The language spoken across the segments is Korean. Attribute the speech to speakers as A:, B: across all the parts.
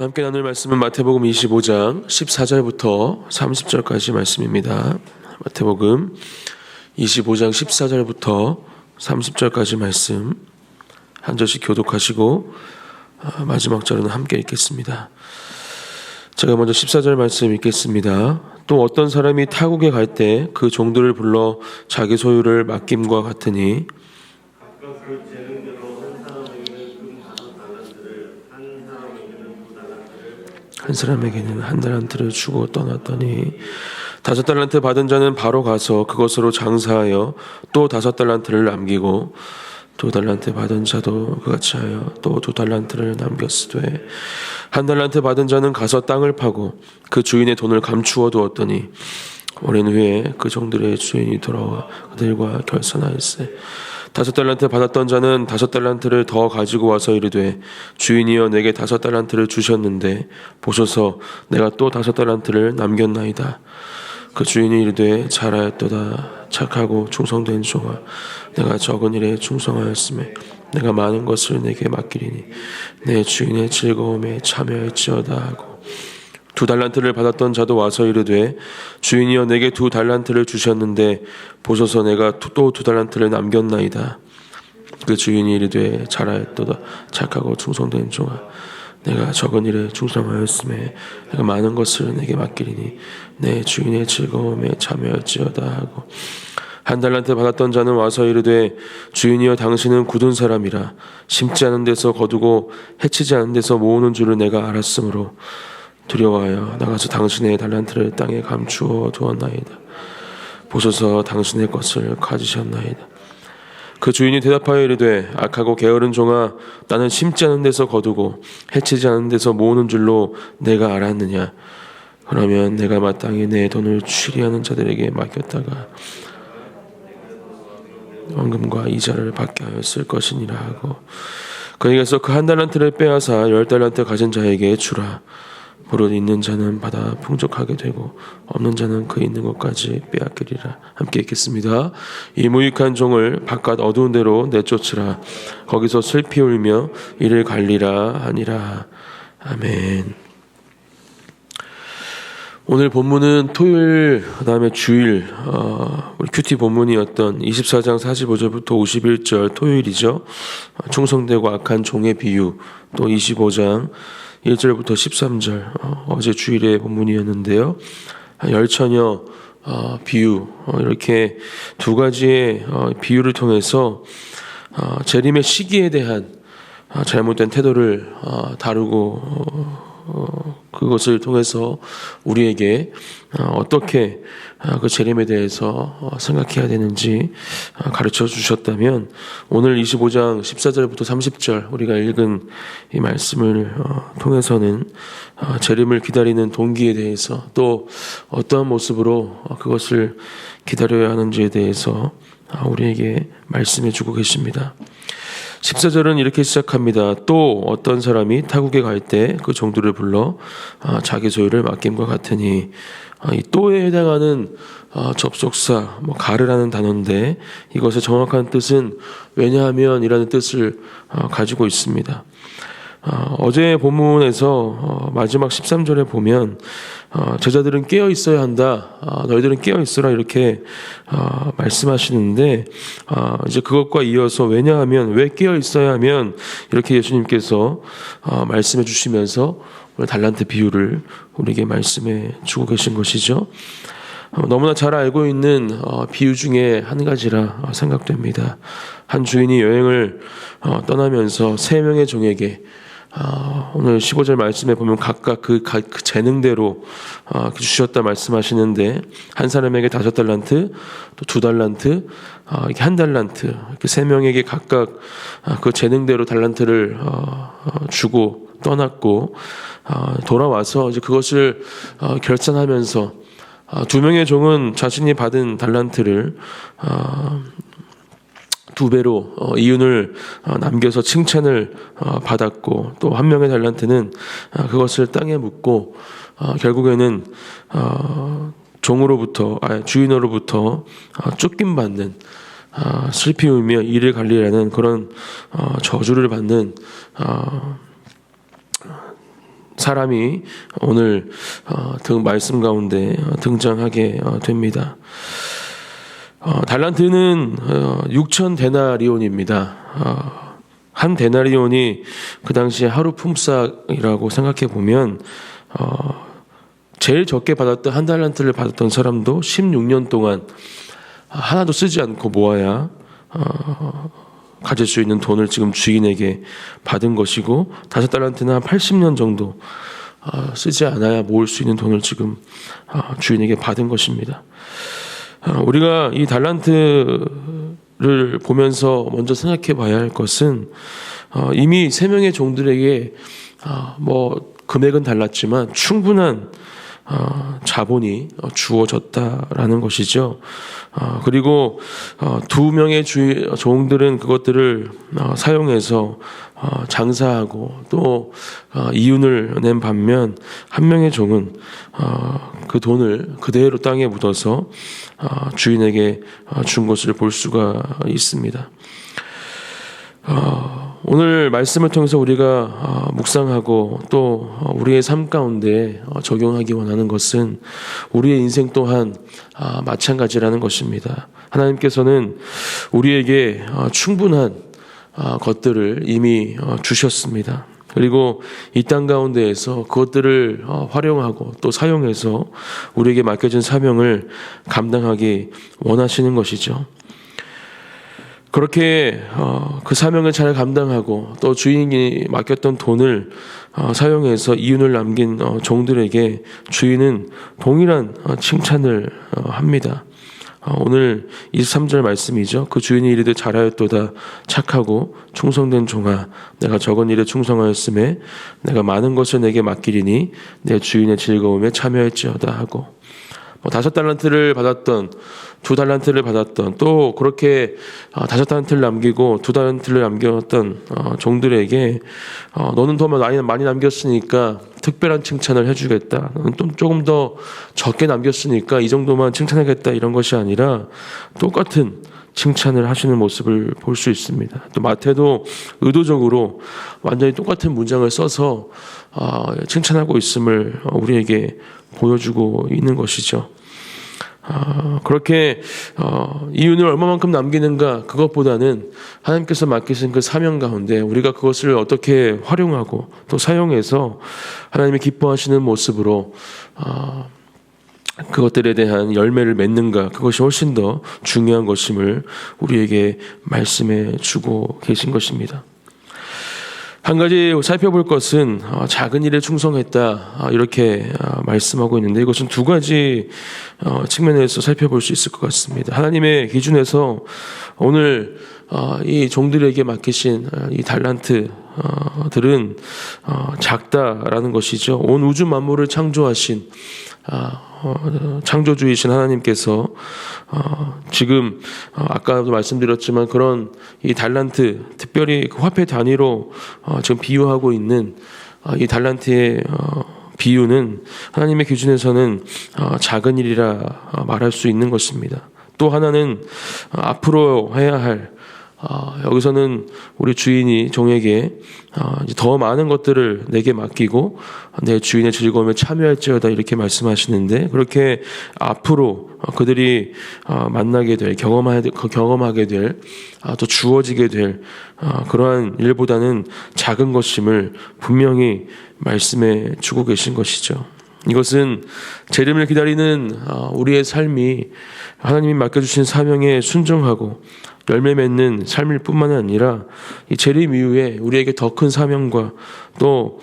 A: 함께 나눌 말씀은 마태복음 25장 14절부터 30절까지 말씀입니다. 마태복음 25장 14절부터 30절까지 말씀 한 절씩 교독하시고 마지막 절은 함께 읽겠습니다. 제가 먼저 14절 말씀 읽겠습니다. 또 어떤 사람이 타국에 갈 때 그 종들을 불러 자기 소유를 맡김과 같으니 한 사람에게는 한 달란트를 주고 떠났더니 5달란트 받은 자는 바로 가서 그것으로 장사하여 또 5달란트를 남기고 2달란트 받은 자도 그같이 하여 또 2달란트를 남겼으되 1달란트 받은 자는 가서 땅을 파고 그 주인의 돈을 감추어 두었더니 오랜 후에 그 종들의 주인이 돌아와 그들과 결산하였으되 5달란트 받았던 자는 5달란트를 더 가지고 와서 이르되 주인이여 내게 5달란트를 주셨는데 보소서 내가 또 5달란트를 남겼나이다. 그 주인이 이르되 잘하였도다. 착하고 충성된 종아, 내가 적은 일에 충성하였으며 내가 많은 것을 내게 맡기리니 내 주인의 즐거움에 참여할지어다 하고 2달란트를 받았던 자도 와서 이르되 주인이여 내게 2달란트를 주셨는데 보소서 내가 또 2달란트를 남겼나이다. 그 주인이 이르되 잘하였도다. 착하고 충성된 종아, 내가 적은 일에 충성하였음에 내가 많은 것을 내게 맡기리니 내 주인의 즐거움에 참여할지어다 하고 1달란트 받았던 자는 와서 이르되 주인이여 당신은 굳은 사람이라 심지 않은 데서 거두고 해치지 않은 데서 모으는 줄을 내가 알았으므로 두려워하여 나가서 당신의 달란트를 땅에 감추어 두었나이다. 보소서 당신의 것을 가지셨나이다. 그 주인이 대답하여 이르되 악하고 게으른 종아, 나는 심지 않은 데서 거두고 해치지 않은 데서 모으는 줄로 내가 알았느냐. 그러면 내가 마땅히 내 돈을 취리하는 자들에게 맡겼다가 원금과 이자를 받게 하였을 것이니라 하고 그에게서 그 1달란트를 빼앗아 10달란트 가진 자에게 주라. 버릇 있는 자는 받아 풍족하게 되고 없는 자는 그 있는 것까지 빼앗기리라. 함께 읽겠습니다. 이 무익한 종을 바깥 어두운 데로 내쫓으라. 거기서 슬피 울며 이를 갈리라 하니라. 아멘. 오늘 본문은 토요일 그다음에 주일 우리 큐티 본문이었던 24장 45절부터 51절 토요일이죠. 충성되고 악한 종의 비유, 또 25장 1절부터 13절 어제 주일의 본문이었는데요. 열처녀 비유, 이렇게 두 가지의 비유를 통해서 재림의 시기에 대한 잘못된 태도를 다루고 그것을 통해서 우리에게 어떻게 그 재림에 대해서 생각해야 되는지 가르쳐 주셨다면, 오늘 25장 14절부터 30절 우리가 읽은 이 말씀을 통해서는 재림을 기다리는 동기에 대해서, 또 어떠한 모습으로 그것을 기다려야 하는지에 대해서 우리에게 말씀해 주고 계십니다. 14절은 이렇게 시작합니다. 또 어떤 사람이 타국에 갈 때 그 종들을 불러 자기 소유를 맡김과 같으니, 이 또에 해당하는 접속사 가르라는 단어인데, 이것의 정확한 뜻은 왜냐하면 이라는 뜻을 가지고 있습니다. 어제 본문에서 마지막 13절에 보면 제자들은 깨어 있어야 한다, 너희들은 깨어 있으라, 이렇게 말씀하시는데, 이제 그것과 이어서 왜냐하면, 왜 깨어 있어야 하면, 이렇게 예수님께서 말씀해 주시면서 오늘 달란트 비유를 우리에게 말씀해 주고 계신 것이죠. 너무나 잘 알고 있는 비유 중에 한 가지라 생각됩니다. 한 주인이 여행을 떠나면서 3명의 종에게 오늘 15절 말씀에 보면 각각 그 재능대로 주셨다 말씀하시는데, 한 사람에게 5달란트, 또 2달란트, 이렇게 1달란트, 이렇게 3명에게 각각 그 재능대로 달란트를 주고 떠났고, 돌아와서 이제 그것을 결산하면서 2명의 종은 자신이 받은 달란트를 2배로 이윤을 남겨서 칭찬을 받았고, 또 1명의 달란트는 그것을 땅에 묻고 결국에는 주인으로부터 쫓김받는, 슬피 울며 이를 갈리라는 그런 저주를 받는 사람이 오늘 말씀 가운데 등장하게 됩니다. 달란트는 6천 데나리온입니다. 한 데나리온이 그 당시에 하루 품삯이라고 생각해 보면 제일 적게 받았던 한 달란트를 받았던 사람도 16년 동안 하나도 쓰지 않고 모아야 가질 수 있는 돈을 지금 주인에게 받은 것이고, 5달란트는 한 80년 정도 쓰지 않아야 모을 수 있는 돈을 지금 주인에게 받은 것입니다. 우리가 이 달란트를 보면서 먼저 생각해 봐야 할 것은 이미 3명의 종들에게 금액은 달랐지만 충분한 자본이 주어졌다라는 것이죠. 그리고 2명의 종들은 그것들을 사용해서 장사하고 또 이윤을 낸 반면, 1명의 종은 그 돈을 그대로 땅에 묻어서 주인에게 준 것을 볼 수가 있습니다. 오늘 말씀을 통해서 우리가 묵상하고 또 우리의 삶 가운데 적용하기 원하는 것은 우리의 인생 또한 마찬가지라는 것입니다. 하나님께서는 우리에게 충분한 것들을 이미 주셨습니다. 그리고 이 땅 가운데에서 그것들을 활용하고 또 사용해서 우리에게 맡겨진 사명을 감당하기 원하시는 것이죠. 그렇게 그 사명을 잘 감당하고 또 주인이 맡겼던 돈을 사용해서 이윤을 남긴 종들에게 주인은 동일한 칭찬을 합니다. 오늘 23절 말씀이죠. 그 주인이 이르되 잘하였도다 착하고 충성된 종아, 내가 적은 일에 충성하였음에 내가 많은 것을 내게 맡기리니 내 주인의 즐거움에 참여할지어다 하고, 5달란트를 받았던, 2달란트를 받았던, 또 그렇게 5달란트를 남기고 2달란트를 남겼던 종들에게 너는 더 많이 남겼으니까 특별한 칭찬을 해주겠다, 너는 또 조금 더 적게 남겼으니까 이 정도만 칭찬하겠다, 이런 것이 아니라 똑같은 칭찬을 하시는 모습을 볼 수 있습니다. 또 마태도 의도적으로 완전히 똑같은 문장을 써서 칭찬하고 있음을 우리에게 보여주고 있는 것이죠. 그렇게 이윤을 얼마만큼 남기는가, 그것보다는 하나님께서 맡기신 그 사명 가운데 우리가 그것을 어떻게 활용하고 또 사용해서 하나님이 기뻐하시는 모습으로 그것들에 대한 열매를 맺는가, 그것이 훨씬 더 중요한 것임을 우리에게 말씀해 주고 계신 것입니다. 한 가지 살펴볼 것은 작은 일에 충성했다, 이렇게 말씀하고 있는데, 이것은 2가지 측면에서 살펴볼 수 있을 것 같습니다. 하나님의 기준에서 오늘 이 종들에게 맡기신 이 달란트들은 작다라는 것이죠. 온 우주 만물을 창조하신 창조주이신 하나님께서 지금 아까도 말씀드렸지만 그런 이 달란트, 특별히 그 화폐 단위로 지금 비유하고 있는 이 달란트의 비유는 하나님의 기준에서는 작은 일이라 말할 수 있는 것입니다. 또 하나는 앞으로 해야 할, 여기서는 우리 주인이 종에게 더 많은 것들을 내게 맡기고 내 주인의 즐거움에 참여할지어다, 이렇게 말씀하시는데, 그렇게 앞으로 그들이 만나게 될, 경험하게 될, 또 주어지게 될 그러한 일보다는 작은 것임을 분명히 말씀해 주고 계신 것이죠. 이것은 재림을 기다리는 우리의 삶이 하나님이 맡겨주신 사명에 순종하고 열매 맺는 삶일 뿐만 아니라 이 재림 이후에 우리에게 더 큰 사명과 또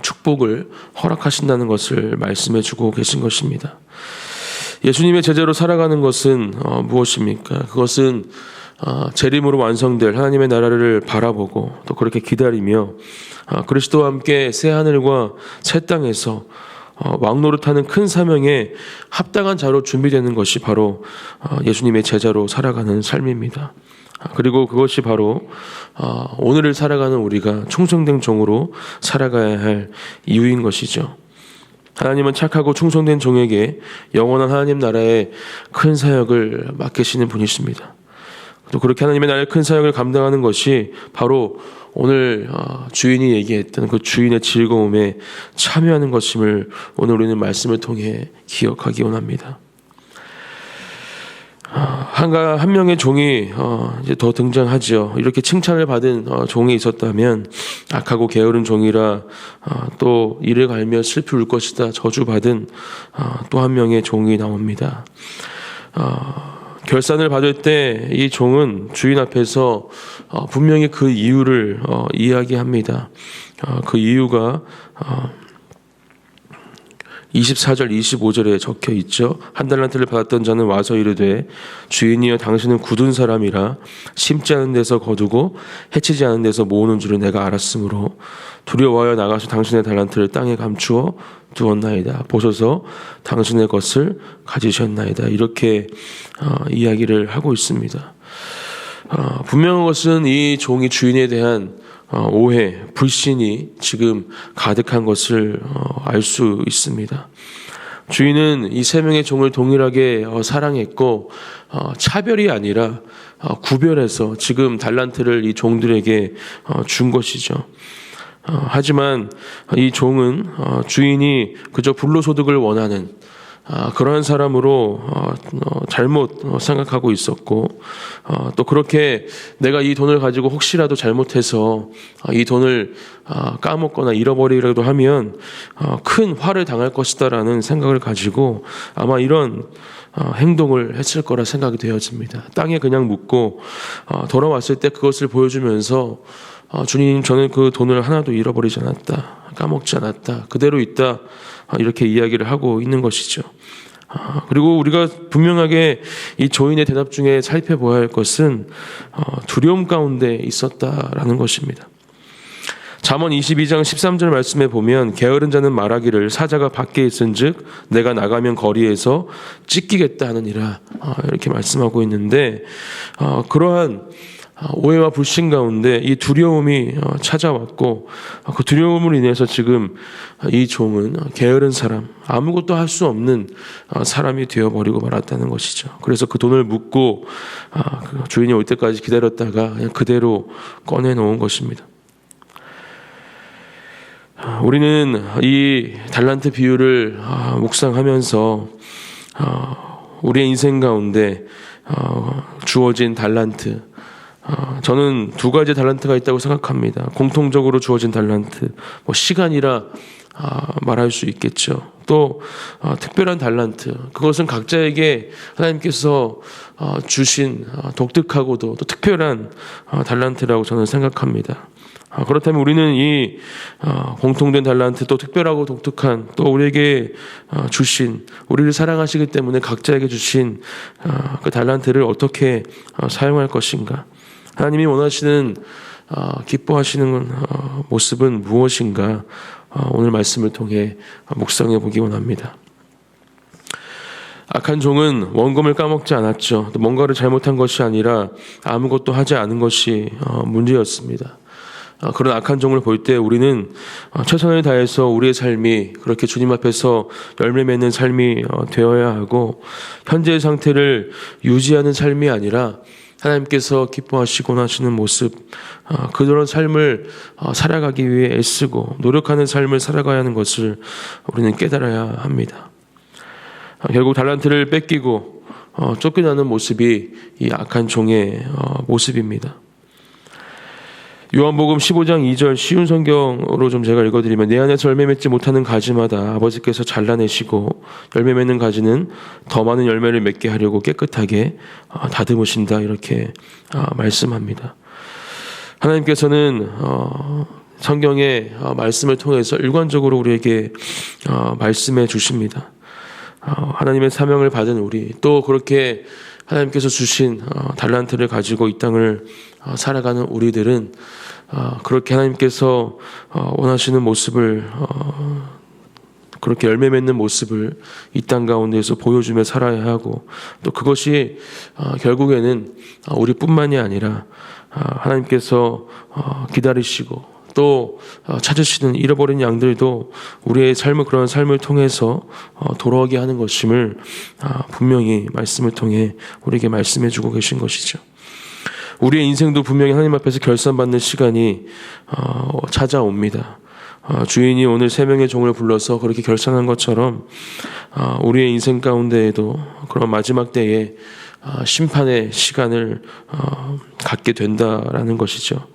A: 축복을 허락하신다는 것을 말씀해 주고 계신 것입니다. 예수님의 제자로 살아가는 것은 무엇입니까? 그것은 재림으로 완성될 하나님의 나라를 바라보고 또 그렇게 기다리며 그리스도와 함께 새 하늘과 새 땅에서 왕노릇하는 큰 사명에 합당한 자로 준비되는 것이 바로 예수님의 제자로 살아가는 삶입니다. 그리고 그것이 바로 오늘을 살아가는 우리가 충성된 종으로 살아가야 할 이유인 것이죠. 하나님은 착하고 충성된 종에게 영원한 하나님 나라의 큰 사역을 맡기시는 분이십니다. 또 그렇게 하나님의 나라의 큰 사역을 감당하는 것이 바로 오늘 주인이 얘기했던 그 주인의 즐거움에 참여하는 것임을 오늘 우리는 말씀을 통해 기억하기 원합니다. 한 명의 종이 이제 더 등장하죠. 이렇게 칭찬을 받은 종이 있었다면 악하고 게으른 종이라 또 이를 갈며 슬피 울 것이다 저주받은 또 한 명의 종이 나옵니다. 결산을 받을 때 이 종은 주인 앞에서 분명히 그 이유를 이야기합니다. 그 이유가 24절 25절에 적혀 있죠. 한 달란트를 받았던 자는 와서 이르되 주인이여 당신은 굳은 사람이라 심지 않은 데서 거두고 해치지 않은 데서 모으는 줄을 내가 알았으므로 두려워하여 나가서 당신의 달란트를 땅에 감추어 두었나이다. 보소서 당신의 것을 가지셨나이다. 이렇게 이야기를 하고 있습니다. 분명한 것은 이 종이 주인에 대한 오해, 불신이 지금 가득한 것을 알 수 있습니다. 주인은 이 세 명의 종을 동일하게 사랑했고 차별이 아니라 구별해서 지금 달란트를 이 종들에게 준 것이죠. 하지만 이 종은 주인이 그저 불로소득을 원하는 그러한 사람으로 잘못 생각하고 있었고 또 그렇게 내가 이 돈을 가지고 혹시라도 잘못해서 이 돈을 까먹거나 잃어버리려고 하면 큰 화를 당할 것이다라는 생각을 가지고 아마 이런 행동을 했을 거라 생각이 되어집니다. 땅에 그냥 묻고 돌아왔을 때 그것을 보여주면서 주님, 저는 그 돈을 하나도 잃어버리지 않았다, 까먹지 않았다, 그대로 있다, 이렇게 이야기를 하고 있는 것이죠. 그리고 우리가 분명하게 이 조인의 대답 중에 살펴봐야 할 것은 두려움 가운데 있었다라는 것입니다. 잠언 22장 13절 말씀에 보면 게으른 자는 말하기를 사자가 밖에 있은즉 내가 나가면 거리에서 찢기겠다 하느니라, 이렇게 말씀하고 있는데 그러한 오해와 불신 가운데 이 두려움이 찾아왔고 그 두려움으로 인해서 지금 이 종은 게으른 사람, 아무것도 할 수 없는 사람이 되어버리고 말았다는 것이죠. 그래서 그 돈을 묻고 그 주인이 올 때까지 기다렸다가 그냥 그대로 꺼내놓은 것입니다. 우리는 이 달란트 비유를 묵상하면서 우리의 인생 가운데 주어진 달란트, 저는 두 가지 달란트가 있다고 생각합니다. 공통적으로 주어진 달란트, 시간이라 말할 수 있겠죠. 또 특별한 달란트, 그것은 각자에게 하나님께서 주신 독특하고도 또 특별한 달란트라고 저는 생각합니다. 그렇다면 우리는 이 공통된 달란트, 또 특별하고 독특한, 또 우리에게 주신, 우리를 사랑하시기 때문에 각자에게 주신 그 달란트를 어떻게 사용할 것인가? 하나님이 원하시는 기뻐하시는 모습은 무엇인가? 오늘 말씀을 통해 묵상해 보기 원합니다. 악한 종은 원금을 까먹지 않았죠. 또 뭔가를 잘못한 것이 아니라 아무것도 하지 않은 것이 문제였습니다. 그런 악한 종을 볼 때 우리는 최선을 다해서 우리의 삶이 그렇게 주님 앞에서 열매 맺는 삶이 되어야 하고, 현재의 상태를 유지하는 삶이 아니라 하나님께서 기뻐하시고 하시는 모습, 그런 삶을 살아가기 위해 애쓰고 노력하는 삶을 살아가야 하는 것을 우리는 깨달아야 합니다. 결국 달란트를 뺏기고 쫓겨나는 모습이 이 악한 종의 모습입니다. 요한복음 15장 2절 쉬운 성경으로 좀 제가 읽어드리면, 내 안에서 열매 맺지 못하는 가지마다 아버지께서 잘라내시고 열매 맺는 가지는 더 많은 열매를 맺게 하려고 깨끗하게 다듬으신다, 이렇게 말씀합니다. 하나님께서는 성경의 말씀을 통해서 일관적으로 우리에게 말씀해 주십니다. 하나님의 사명을 받은 우리, 또 그렇게 하나님께서 주신 달란트를 가지고 이 땅을 살아가는 우리들은 그렇게 하나님께서 원하시는 모습을, 그렇게 열매 맺는 모습을 이 땅 가운데에서 보여주며 살아야 하고, 또 그것이 결국에는 우리뿐만이 아니라 하나님께서 기다리시고 또 찾으시는 잃어버린 양들도 우리의 삶을, 그런 삶을 통해서 돌아오게 하는 것임을 분명히 말씀을 통해 우리에게 말씀해 주고 계신 것이죠. 우리의 인생도 분명히 하나님 앞에서 결산받는 시간이 찾아옵니다. 주인이 오늘 3명의 종을 불러서 그렇게 결산한 것처럼 우리의 인생 가운데에도 그런 마지막 때에 심판의 시간을 갖게 된다라는 것이죠.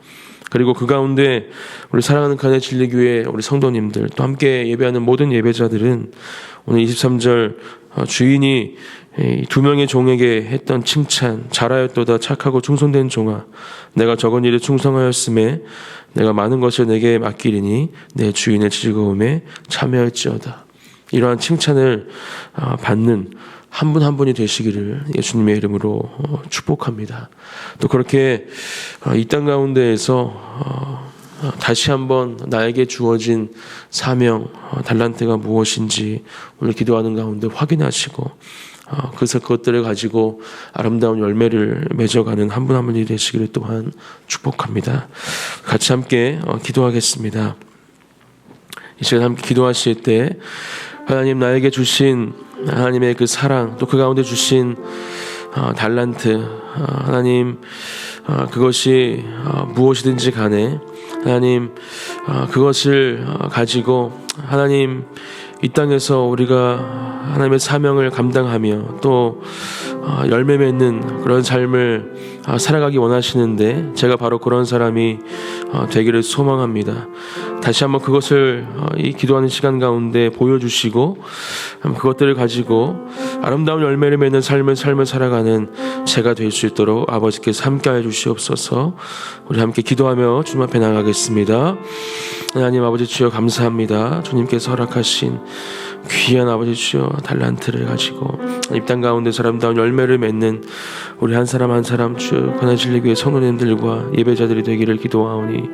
A: 그리고 그 가운데 우리 사랑하는 가네 진리교회 우리 성도님들 또 함께 예배하는 모든 예배자들은 오늘 23절 주인이 2명의 종에게 했던 칭찬, 잘하였도다 착하고 충성된 종아, 내가 적은 일에 충성하였음에 내가 많은 것을 내게 맡기리니 내 주인의 즐거움에 참여할지어다. 이러한 칭찬을 받는 한 분 한 분이 되시기를 예수님의 이름으로 축복합니다. 또 그렇게 이 땅 가운데에서 다시 한번 나에게 주어진 사명, 달란트가 무엇인지 오늘 기도하는 가운데 확인하시고 그래서 그것들을 가지고 아름다운 열매를 맺어가는 한 분 한 분이 되시기를 또한 축복합니다. 같이 함께 기도하겠습니다. 이 시간 함께 기도하실 때 하나님 나에게 주신 하나님의 그 사랑 또 그 가운데 주신 달란트 하나님 그것이 무엇이든지 간에 하나님 그것을 가지고 하나님 이 땅에서 우리가 하나님의 사명을 감당하며 또 열매 맺는 그런 삶을 살아가기 원하시는데 제가 바로 그런 사람이 되기를 소망합니다. 다시 한번 그것을 이 기도하는 시간 가운데 보여주시고 그것들을 가지고 아름다운 열매를 맺는 삶을 살아가는 제가 될 수 있도록 아버지께서 함께하여 주시옵소서. 우리 함께 기도하며 주님 앞에 나가겠습니다. 하나님 아버지 주여 감사합니다. 주님께서 허락하신 귀한 아버지 주여 달란트를 가지고 이 땅 가운데 아름다운 열매를 맺는 우리 한 사람 한 사람 주여 가네 진리교회 성도님들과 예배자들이 되기를 기도하오니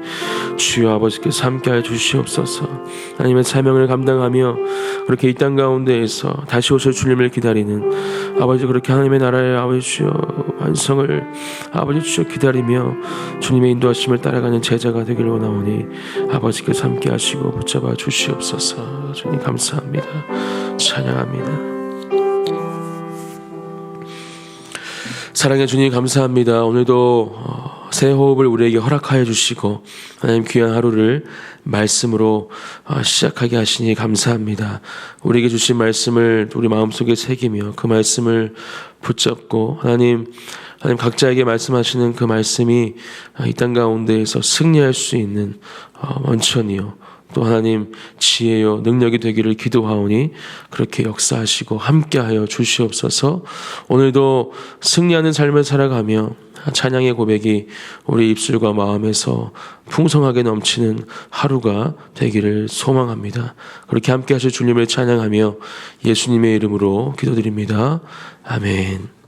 A: 주여 아버지께서 함께하여 주시옵소서. 하나님의 사명을 감당하며 그렇게 이 땅 가운데에서 다시 오실 주님을 기다리는 아버지 그렇게 하나님의 나라의 아버지 주여 완성을 아버지 주여 기다리며 주님의 인도하심을 따라가는 제자가 되기를 원하오니 아버지께서 함께하시고 붙잡아 주시옵소서. 주님 감사합니다. 찬양합니다. 사랑의 주님 감사합니다. 오늘도 새 호흡을 우리에게 허락하여 주시고 하나님 귀한 하루를 말씀으로 시작하게 하시니 감사합니다. 우리에게 주신 말씀을 우리 마음속에 새기며 그 말씀을 붙잡고 하나님 각자에게 말씀하시는 그 말씀이 이 땅 가운데에서 승리할 수 있는 원천이요 또 하나님 지혜요 능력이 되기를 기도하오니 그렇게 역사하시고 함께하여 주시옵소서. 오늘도 승리하는 삶을 살아가며 찬양의 고백이 우리 입술과 마음에서 풍성하게 넘치는 하루가 되기를 소망합니다. 그렇게 함께하실 주님을 찬양하며 예수님의 이름으로 기도드립니다. 아멘.